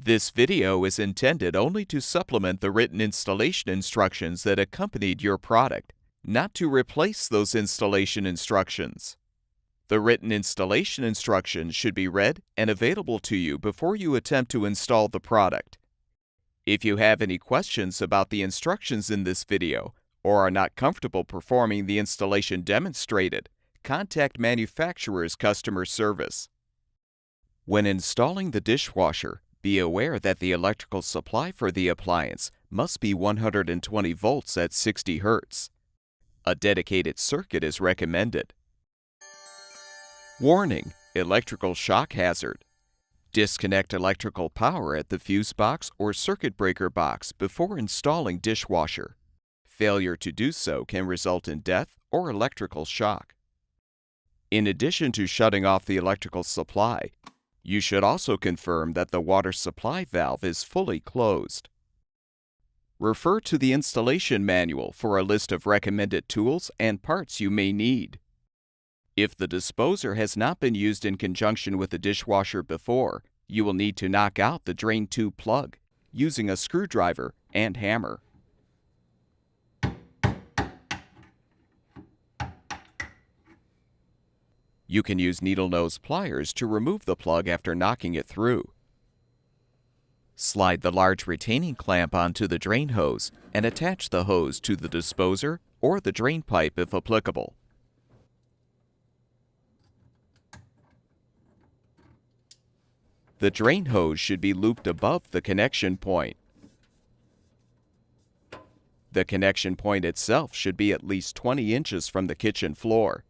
This video is intended only to supplement the written installation instructions that accompanied your product, not to replace those installation instructions. The written installation instructions should be read and available to you before you attempt to install the product. If you have any questions about the instructions in this video or are not comfortable performing the installation demonstrated, contact manufacturer's customer service. When installing the dishwasher, be aware that the electrical supply for the appliance must be 120 volts at 60 Hz. A dedicated circuit is recommended. Warning: electrical shock hazard. Disconnect electrical power at the fuse box or circuit breaker box before installing dishwasher. Failure to do so can result in death or electrical shock. In addition to shutting off the electrical supply, you should also confirm that the water supply valve is fully closed. Refer to the installation manual for a list of recommended tools and parts you may need. If the disposer has not been used in conjunction with the dishwasher before, you will need to knock out the drain tube plug using a screwdriver and hammer. You can use needle nose pliers to remove the plug after knocking it through. Slide the large retaining clamp onto the drain hose and attach the hose to the disposer or the drain pipe if applicable. The drain hose should be looped above the connection point. The connection point itself should be at least 20 inches from the kitchen floor.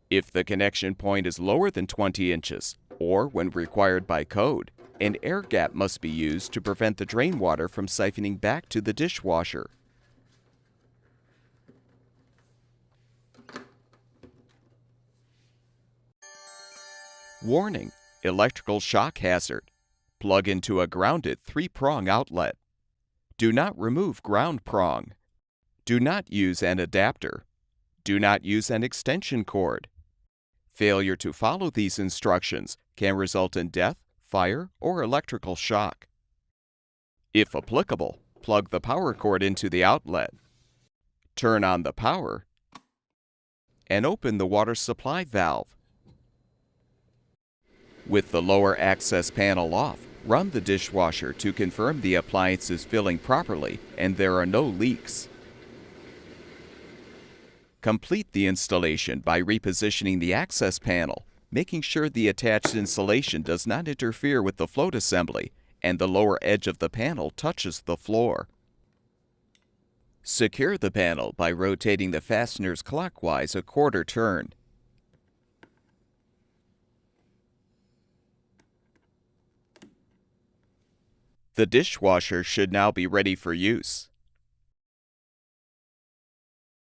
If the connection point is lower than 20 inches, or when required by code, an air gap must be used to prevent the drain water from siphoning back to the dishwasher. Warning: electrical shock hazard. Plug into a grounded 3-prong outlet. Do not remove ground prong. Do not use an adapter. Do not use an extension cord. Failure to follow these instructions can result in death, fire, or electrical shock. If applicable, plug the power cord into the outlet. Turn on the power and open the water supply valve. With the lower access panel off, run the dishwasher to confirm the appliance is filling properly and there are no leaks. Complete the installation by repositioning the access panel, making sure the attached insulation does not interfere with the float assembly and the lower edge of the panel touches the floor. Secure the panel by rotating the fasteners clockwise a quarter turn. The dishwasher should now be ready for use.